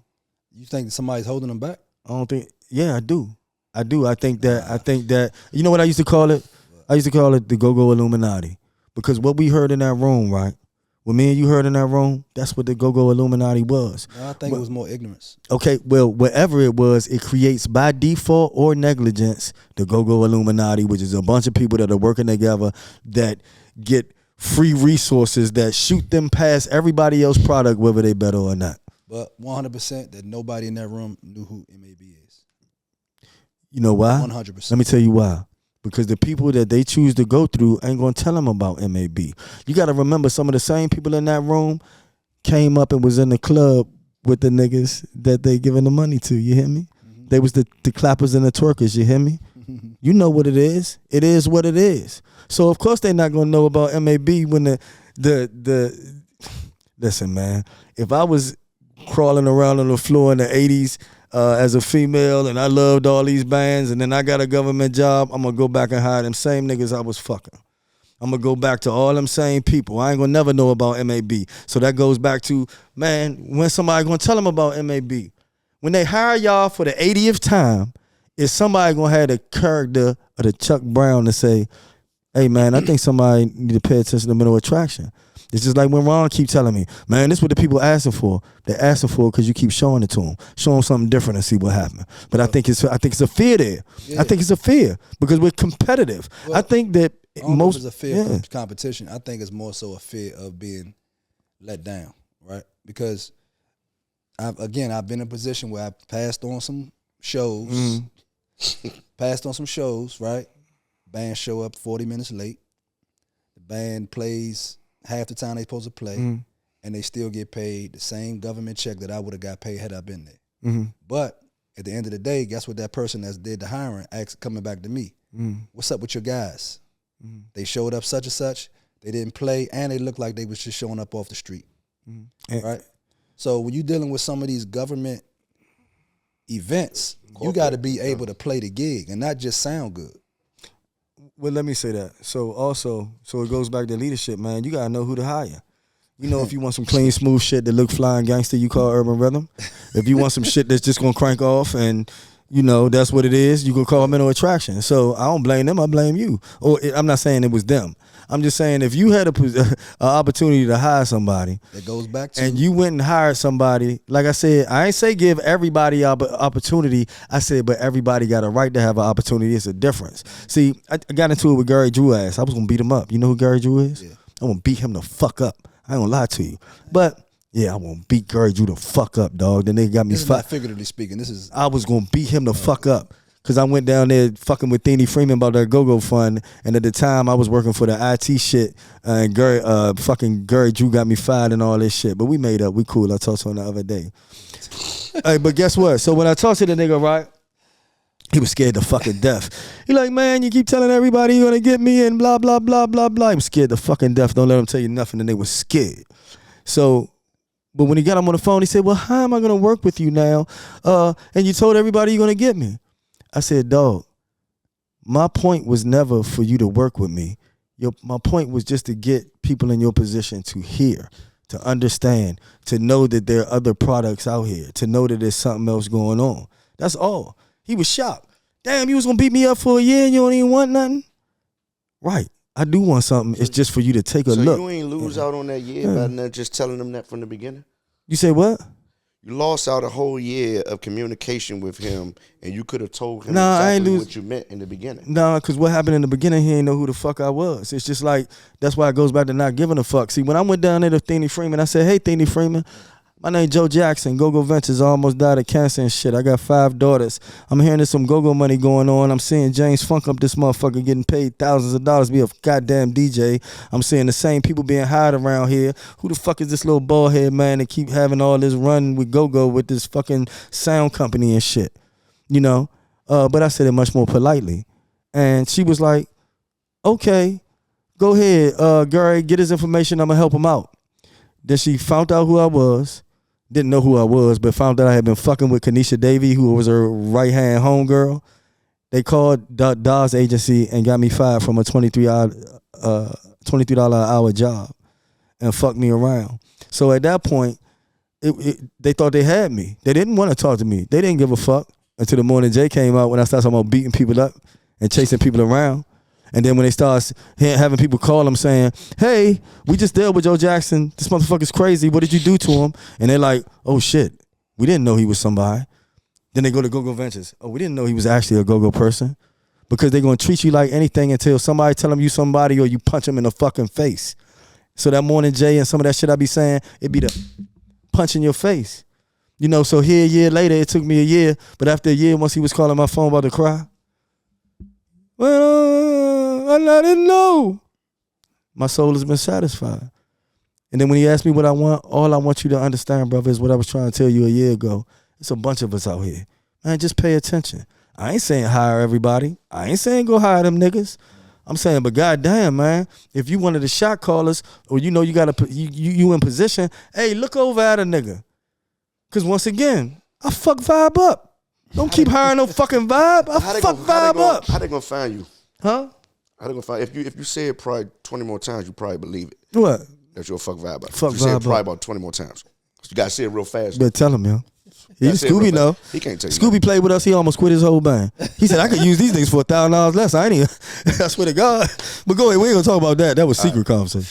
You think somebody's holding them back? I don't think. Yeah, I do. I think that. You know what I used to call it? I used to call it the GoGo Illuminati, because what we heard in that room, right? What me and you heard in that room, that's what the GoGo Illuminati was. I think it was more ignorance. Okay, well, whatever it was, it creates by default or negligence the GoGo Illuminati, which is a bunch of people that are working together that get free resources that shoot them past everybody else's product, whether they better or not. But 100% that nobody in that room knew who MAB is. You know why? 100%. Let me tell you why. Because the people that they choose to go through ain't going to tell them about MAB. You got to remember, some of the same people in that room came up and was in the club with the niggas that they giving the money to. You hear me? Mm-hmm. They was the clappers and the twerkers. You hear me? You know what it is. It is what it is. So, of course, they're not going to know about MAB when the listen, man. If I was crawling around on the floor in the 80s, as a female, and I loved all these bands, and then I got a government job, I'm going to go back and hire them same niggas I was fucking. I'm going to go back to all them same people. I ain't going to never know about MAB. So that goes back to, man, when somebody going to tell them about MAB? When they hire y'all for the 80th time, is somebody going to have the character of the Chuck Brown to say, hey, man, I think somebody need to pay attention to Mental Attraction. It's just like when Ron keep telling me, man, this is what the people asking for. They're asking for it because you keep showing it to them. Show them something different and see what happens. But I think it's a fear there. Yeah. I think it's a fear because we're competitive. I think that most is a fear of competition. I think it's more so a fear of being let down, right? Because I've been in a position where I passed on some shows, right? Band show up 40 minutes late. The band plays half the time they supposed to play, and they still get paid the same government check that I would have got paid had I been there. But at the end of the day, guess what? That person that did the hiring coming back to me. What's up with your guys? They showed up such and such. They didn't play, and they looked like they was just showing up off the street, right? So when you're dealing with some of these government events, you got to be able to play the gig and not just sound good. Well, let me say that. So it goes back to leadership, man. You gotta know who to hire. You know, if you want some clean, smooth shit that look fly and gangster, you call Urban Rhythm. If you want some shit that's just gonna crank off and you know that's what it is, you can call Mental Attraction. So I don't blame them. I blame you. Or I'm not saying it was them. I'm just saying if you had a opportunity to hire somebody, that goes back to, and you went and hired somebody, like I said, I ain't say give everybody opportunity. I said, but everybody got a right to have an opportunity. It's a difference. See, I got into it with Gary Drew ass. I was gonna beat him up. You know who Gary Drew is? Yeah. I'm gonna beat him the fuck up. I ain't gonna lie to you, but yeah, I'm gonna beat Gary Drew the fuck up, dog. The nigga got me. This is not figuratively speaking. I was gonna beat him the fuck up. Cause I went down there fucking with Thiene Freeman about that GoGo fund, and at the time I was working for the IT shit, and Gary Drew got me fired and all this shit. But we made up, we cool. I talked to him the other day. Hey, but guess what? So when I talked to the nigga, right, he was scared to fucking death. He like, man, you keep telling everybody you're gonna get me and blah blah blah blah blah. He was scared to fucking death. Don't let him tell you nothing. And they was scared. So. But when he got him on the phone, he said, well, how am I gonna work with you now? And you told everybody you're gonna get me. I said, dog, my point was never for you to work with me. My point was just to get people in your position to hear, to understand, to know that there are other products out here, to know that there's something else going on. That's all. He was shocked. Damn, you was going to beat me up for a year and you don't even want nothing? Right. I do want something. It's just for you to take a look. So you ain't lose out on that year by not just telling them that from the beginning? You say what? You lost out a whole year of communication with him, and you could have told him exactly what you meant in the beginning. Nah, because what happened in the beginning, he ain't know who the fuck I was. It's just like, that's why it goes back to not giving a fuck. See, when I went down there to Thiene Freeman, I said, hey, Thiene Freeman, my name Joe Jackson, GoGo Ventures. I almost died of cancer and shit. I got 5 daughters. I'm hearing there's some GoGo money going on. I'm seeing James Funk up this motherfucker getting paid thousands of dollars to be a goddamn DJ. I'm seeing the same people being hired around here. Who the fuck is this little bald head man that keep having all this run with GoGo with this fucking sound company and shit? You know? But I said it much more politely. And she was like, okay, go ahead, Gary, get his information. I'm going to help him out. Then she found out who I was. Didn't know who I was, but found out I had been fucking with Kanisha Davey, who was her right-hand homegirl. They called Dawes Agency and got me fired from a $23 an hour job and fucked me around. So at that point, they thought they had me. They didn't want to talk to me. They didn't give a fuck until the Morning Jay came out when I started talking about beating people up and chasing people around. And then when they start having people call them saying, hey, we just dealt with Joe Jackson. This motherfucker's crazy. What did you do to him? And they're like, oh, shit. We didn't know he was somebody. Then they go to GoGo Ventures. Oh, we didn't know he was actually a GoGo person. Because they're going to treat you like anything until somebody tell them you somebody or you punch them in the fucking face. So that Morning Jay and some of that shit I be saying, it be the punch in your face. You know, so here a year later, it took me a year. But after a year, once he was calling my phone about to cry, well, I didn't know. My soul has been satisfied. And then when he asked me what I want, all I want you to understand, brother, is what I was trying to tell you a year ago. It's a bunch of us out here. Man, just pay attention. I ain't saying hire everybody. I ain't saying go hire them niggas. I'm saying, but goddamn, man, if you one of the shot callers or you know you got to you in position, hey, look over at a nigga. Because once again, I fuck Vibe up. Don't keep hiring no fucking Vibe. I fuck Vibe up. How they gonna find you? Huh? How they gonna find if you say it probably 20 more times, you probably believe it. What? That you'll fuck Vibe up. Fuck you say it Vibe probably up. about 20 more times. You gotta say it real fast. Better tell him, yo. Scooby know. He can't tell you. Scooby played with us. He almost quit his whole band. He said, I could use these niggas for $1,000 less. I ain't even. I swear to God. But go ahead. We ain't gonna talk about that. That was secret conversation.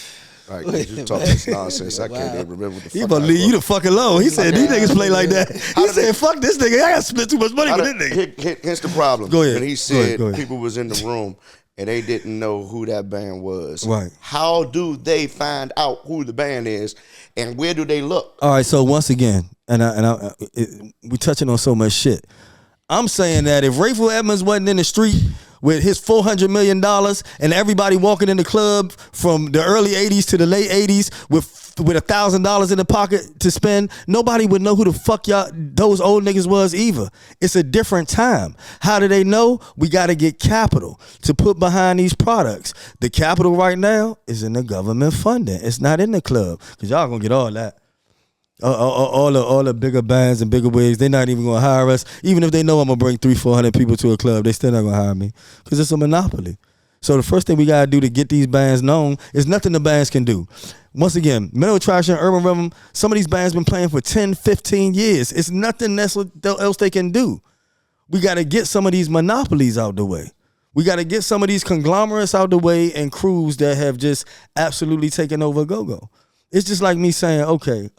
All right, you talk this nonsense. I can't even remember what the fuck. He about to leave you the fuck alone. He said these niggas play like that. He said, fuck this nigga. I got to split too much money with this nigga. Here's the problem. Go ahead. When he said Go ahead. people was in the room and they didn't know who that band was. Right. How do they find out who the band is and where do they look? All right, so once again, we touching on so much shit. I'm saying that if Rayful Edmonds wasn't in the street with his $400 million and everybody walking in the club from the early 80s to the late 80s with $1,000 in the pocket to spend, nobody would know who the fuck those old niggas was either. It's a different time. How do they know? We got to get capital to put behind these products. The capital right now is in the government funding. It's not in the club because y'all gonna get all that. All the bigger bands and bigger wigs, they're not even gonna hire us. Even if they know I'm gonna bring 300-400 people to a club, they still not gonna hire me because it's a monopoly. So the first thing we gotta do to get these bands known is nothing the bands can do. Once again, Mental Attraction, Urban Rhythm, some of these bands been playing for 10, 15 years. It's nothing else they can do. We gotta get some of these monopolies out the way. We gotta get some of these conglomerates out the way and crews that have just absolutely taken over GoGo. It's just like me saying, okay,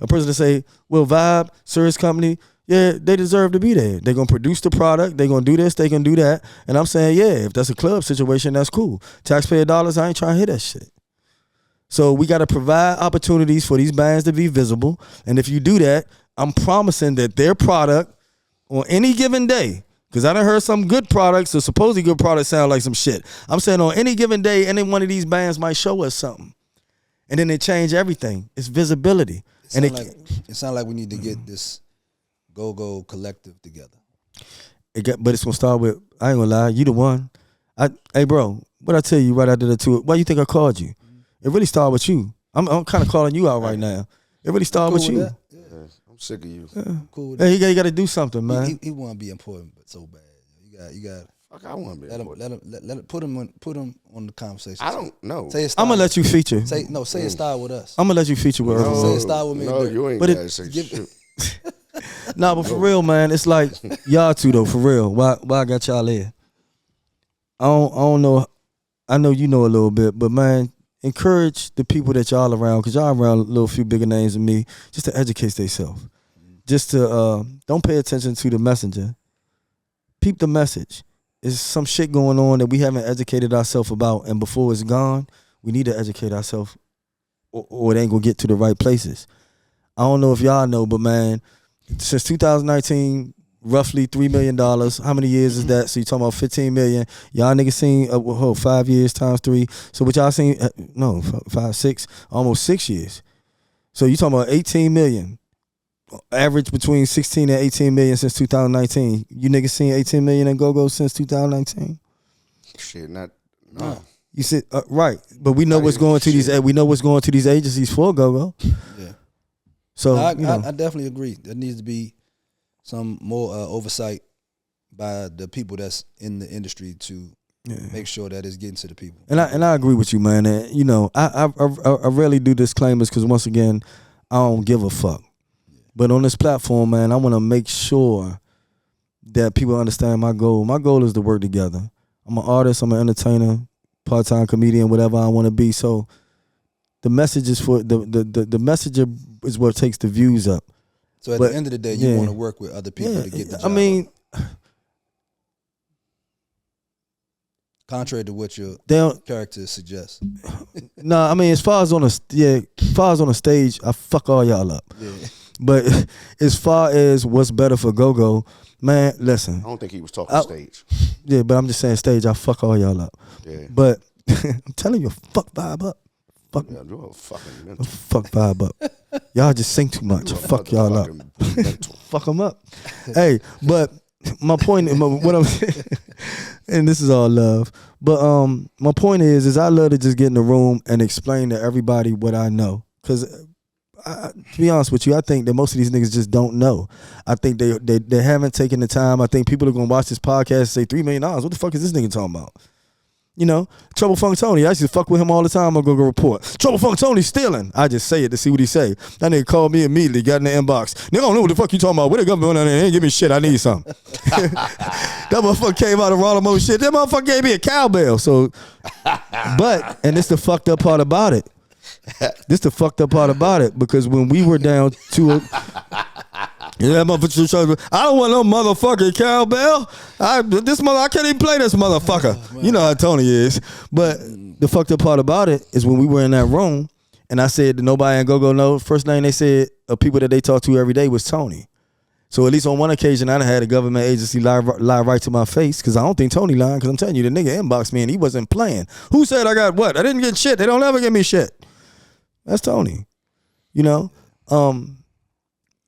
a person to say, well, Vibe, Sirius Company, yeah, they deserve to be there. They're going to produce the product. They're going to do this. They can do that. And I'm saying, yeah, if that's a club situation, that's cool. Taxpayer dollars, I ain't trying to hear that shit. So we got to provide opportunities for these bands to be visible. And if you do that, I'm promising that their product on any given day, because I done heard some good products or supposedly good products sound like some shit. I'm saying on any given day, any one of these bands might show us something. And then they change everything. It's visibility. It sounds like we need to get this GoGo collective together. But it's gonna start with, I ain't gonna lie, you the one. Hey bro, what I tell you right after the tour? Why you think I called you? It really started with you. I'm kind of calling you out right now. It really started with you. Yeah. I'm sick of you. Yeah. Cool with that. Hey, you got to do something, man. He want to be important, but so bad. You got. Fuck, I want to be important. Let him put him on the conversation. I don't know. I'm gonna let you feature. Say it start with us. I'm gonna let you feature with us. Say it start with me. No, you ain't gotta say shit. Nah, but for real, man, it's like y'all two though. For real, why I got y'all here? I don't know. I know you know a little bit, but man, encourage the people that y'all around, because y'all around a little few bigger names than me, just to educate themselves. Just to don't pay attention to the messenger. Peep the message. There's some shit going on that we haven't educated ourselves about, and before it's gone, we need to educate ourselves, or it ain't gonna get to the right places. I don't know if y'all know, but man, since 2019, roughly $3 million. How many years is that? So you talking about 15 million? Y'all niggas seen 5 years times 3. So what y'all seen? No, 5, 6, almost 6 years. So you talking about 18 million. Average between 16 and 18 million since 2019. You niggas seen 18 million in GoGo since 2019? Shit, no. You said right, but we know what's going to these. We know what's going to these agencies for GoGo. Yeah. So I definitely agree. There needs to be some more oversight by the people that's in the industry to make sure that it's getting to the people. And I agree with you, man. And you know, I rarely do disclaimers because once again, I don't give a fuck. But on this platform, man, I want to make sure that people understand my goal. My goal is to work together. I'm an artist. I'm an entertainer, part-time comedian, whatever I want to be. So the message is for the messenger is what takes the views up. So at the end of the day, you want to work with other people to get the job. I mean, contrary to what your character suggests. No, I mean, as far as on a stage, I fuck all y'all up. Yeah. But as far as what's better for GoGo, man, listen. I don't think he was talking stage. Yeah, but I'm just saying stage, I fuck all y'all up. Yeah. But I'm telling you, fuck Vibe up. Fuck, yeah, you're a fucking mental. Fuck Vibe up. Y'all just sing too much. Fuck y'all up. Fuck them up. Hey, but my point, what I'm and this is all love, but my point is I love to just get in the room and explain to everybody what I know. Because to be honest with you, I think that most of these niggas just don't know. I think they haven't taken the time. I think people are gonna watch this podcast and say $3 million. What the fuck is this nigga talking about? You know, Trouble Funk Tony. I used to fuck with him all the time. I'm gonna go report. Trouble Funk Tony stealing. I just say it to see what he say. That nigga called me immediately, got in the inbox. Nigga, I don't know what the fuck you talking about. What the government on there? Ain't give me shit. I need something. That motherfucker came out of Rolamo shit. That motherfucker gave me a cowbell. So, and this the fucked up part about it. Because when we were down to I don't want no motherfucking cowbell. I can't even play this motherfucker. You know how Tony is. But the fucked up part about it is when we were in that room and I said that nobody in GoGo knows, first name they said of people that they talked to every day was Tony. So at least on one occasion, I had a government agency lie right to my face because I don't think Tony lying because I'm telling you, the nigga inboxed me and he wasn't playing. Who said I got what? I didn't get shit. They don't ever give me shit. That's Tony. You know?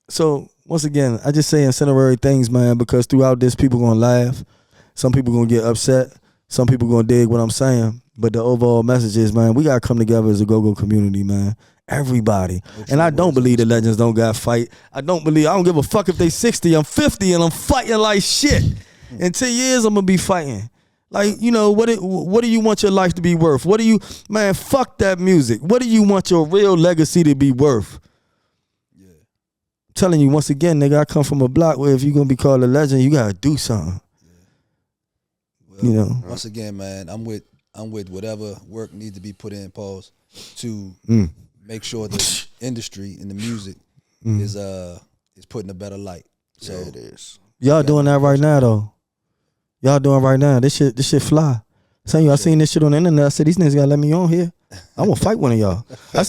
So once again, I just say incendiary things, man, because throughout this, people going to laugh. Some people going to get upset. Some people going to dig what I'm saying. But the overall message is, man, we got to come together as a GoGo community, man. Everybody. And I don't believe the legends don't got to fight. I don't give a fuck if they 60, I'm 50, and I'm fighting like shit. In 10 years, I'm going to be fighting. Like, you know, what do you want your life to be worth? Man, fuck that music. What do you want your real legacy to be worth? Yeah. I'm telling you, once again, nigga, I come from a block where if you're going to be called a legend, you got to do something. Yeah. Well, you know? Once again, man, I'm with whatever work needs to be put in, pause, to make sure the industry and the music is put in a better light. So yeah, it is. Y'all doing that right now, though. Y'all doing right now. This shit fly. Telling you, I seen this shit on the internet. I said, these niggas gotta let me on here. I want to fight one of y'all. I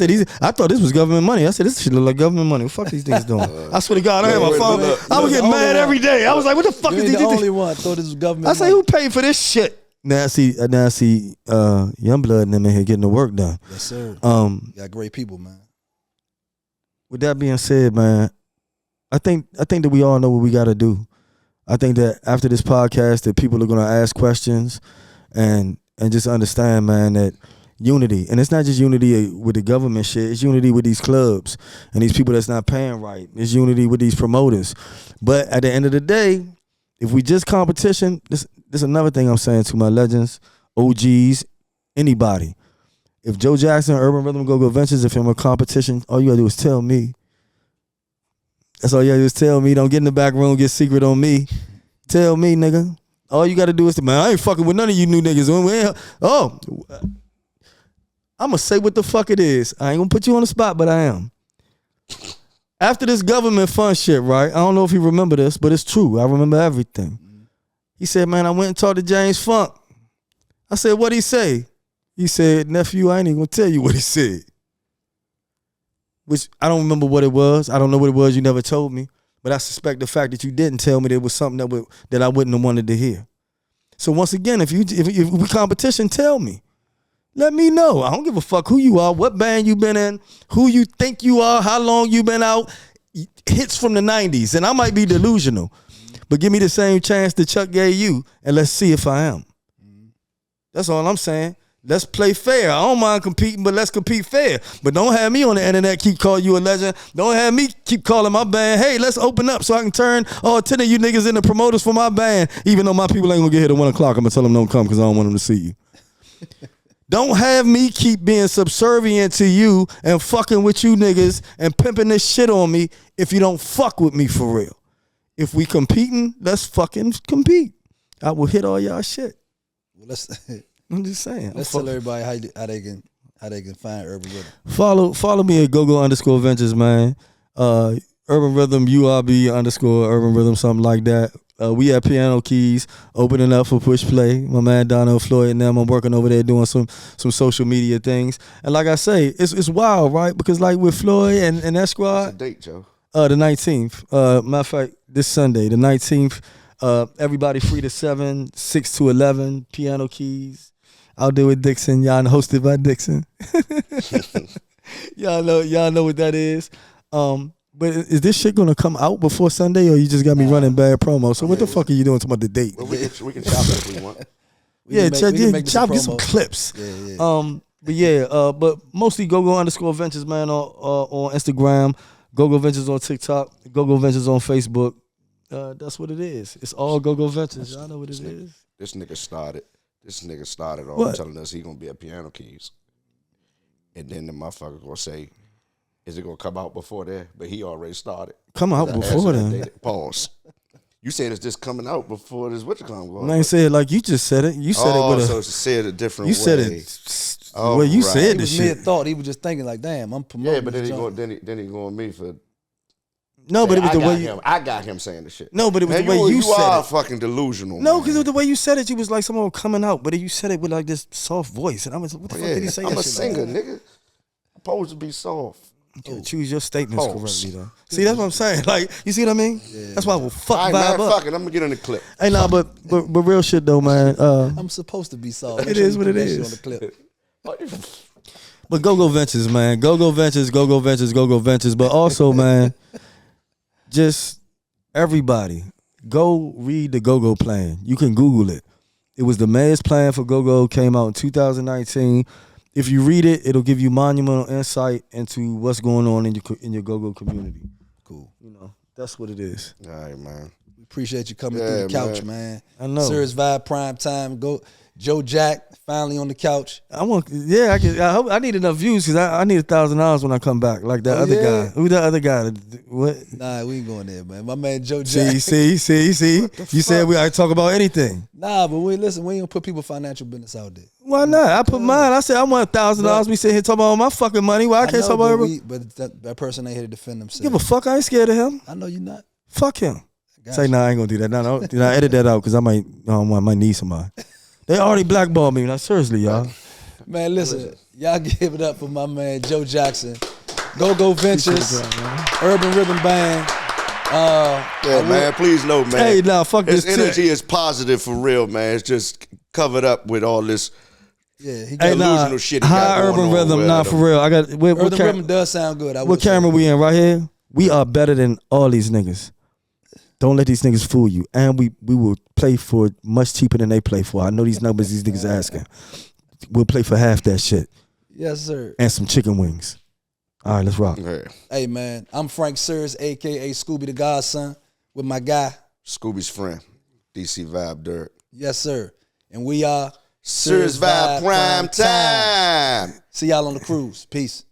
thought this was government money. I said, this shit look like government money. What the fuck these things doing? I swear to God, I had my phone. I was getting mad every day. I was like, what the fuck is these? The only one thought this was government money. I say, who paid for this shit? Now I see Youngblood and them in here getting the work done. Yes, sir. You got great people, man. With that being said, man, I think that we all know what we got to do. I think that after this podcast that people are going to ask questions and just understand, man, that unity. And it's not just unity with the government shit. It's unity with these clubs and these people that's not paying right. It's unity with these promoters. But at the end of the day, if we just competition, this is another thing I'm saying to my legends, OGs, anybody. If Joe Jackson, Urban Rhythm, GoGo Ventures, if I'm a competition, all you got to do is tell me. That's all you gotta do is tell me. Don't get in the back room, get secret on me. Tell me, nigga. All you gotta do is, man, I ain't fucking with none of you new niggas. I'm gonna say what the fuck it is. I ain't gonna put you on the spot, but I am. After this government fund shit, right? I don't know if you remember this, but it's true. I remember everything. He said, man, I went and talked to James Funk. I said, what'd he say? He said, nephew, I ain't even gonna tell you what he said. Which I don't remember what it was. I don't know what it was. You never told me. But I suspect the fact that you didn't tell me there was something that I wouldn't have wanted to hear. So once again, if we competition, tell me. Let me know. I don't give a fuck who you are, what band you been in, who you think you are, how long you been out. Hits from the 90s. And I might be delusional. But give me the same chance that Chuck gave you, and let's see if I am. That's all I'm saying. Let's play fair. I don't mind competing, but let's compete fair. But don't have me on the internet keep calling you a legend. Don't have me keep calling my band, hey, let's open up so I can turn all 10 of you niggas into promoters for my band. Even though my people ain't gonna get here at 1 o'clock, I'm gonna tell them don't come because I don't want them to see you. Don't have me keep being subservient to you and fucking with you niggas and pimping this shit on me if you don't fuck with me for real. If we competing, let's fucking compete. I will hit all y'all shit. Well, I'm just saying. Let's tell everybody how they can find Urban Rhythm. Follow me at GoGo_Ventures, man. Urban Rhythm, URB_Urban Rhythm, something like that. We at Piano Keys, opening up for Push Play. My man Donnell Floyd and them, I'm working over there doing some social media things. And like I say, it's wild, right? Because like with Floyd and that squad. What's the date, Joe? The 19th. Matter of fact, this Sunday, the 19th. Everybody free to 7, 6 to 11. Piano Keys. Out there with Dixon, y'all hosted by Dixon. y'all know what that is. But is this shit gonna come out before Sunday, or you just got me running bad promo? So what the fuck are you doing to about the date? Well, we can chop it if we want. Get some clips. Yeah. But mostly GoGo_Ventures, man, on Instagram, GoGo Ventures on TikTok, GoGo Ventures on Facebook. That's what it is. It's all GoGo Ventures. Y'all know what it is. This nigga started off telling us he gonna be at Piano Keys. And then the motherfucker gonna say, is it gonna come out before that? But he already started. Come out before then. Pause. You saying it's just coming out before this WhatCom? I ain't say it like you just said it. You said it with a. So said a different way. You said it. Well, you said the shit. He was mid-thought. He was just thinking like, damn, I'm promoting. Yeah, but then he going me for. No, but it was the way I got him saying the shit. No, but it was the way you said it. You are fucking delusional. No, because the way you said it, you was like someone coming out, but you said it with like this soft voice, and I was, what the fuck did he say? I'm a singer, nigga. I'm supposed to be soft. You choose your statements correctly, though. See, that's what I'm saying. Like, you see what I mean? Yeah. That's why I will fuck vibe man, up. Fuck it, I'm gonna get in the clip. Hey, nah, but real shit though, man. I'm supposed to be soft. It is what it is. On the clip. But GoGo Ventures, man. GoGo Ventures. But also, man, just everybody, go read the GoGo plan. You can Google it. It was the mayor's plan for GoGo, came out in 2019. If you read it, it'll give you monumental insight into what's going on in your GoGo community. Cool. You know, that's what it is. All right, man. We appreciate you coming through the couch, man. I know. SiriusVybe Primetime. Go, Joe Jack finally on the couch. I need enough views because I need $1,000 when I come back. Like that other guy. Who that other guy? What? Nah, we ain't going there, man. My man Joe Jack. See. You said I talk about anything. Nah, but we ain't gonna put people's financial business out there. Why not? I put mine. I said I want $1,000. We sit here talking about my fucking money. Why I can't talk about it? But that person ain't here to defend themselves. Give a fuck. I ain't scared of him. I know you're not. Fuck him. Say nah, I ain't gonna do that. No, edit that out because I might need somebody. They already blackballed me. Now seriously, y'all. Man, listen, y'all give it up for my man Joe Jackson, GoGo Ventures, Urban Rhythm Band. Man, please know, man. Hey, nah, fuck his this energy is positive for real, man. It's just covered up with all this. Yeah, he got delusional shit. He high got Urban Rhythm, nah, for real. I got Urban Rhythm does sound good. What camera we in right here? We are better than all these niggas. Don't let these niggas fool you. And we will play for much cheaper than they play for. I know these numbers these niggas asking. We'll play for half that shit. Yes, sir. And some chicken wings. All right, let's rock. Hey, man, I'm Frank Sears, a.k.a. Scooby the Godson, with my guy. Scooby's friend, DC Vibe Dirt. Yes, sir. And we are SiriusVybe Primetime. See y'all on the cruise. Peace.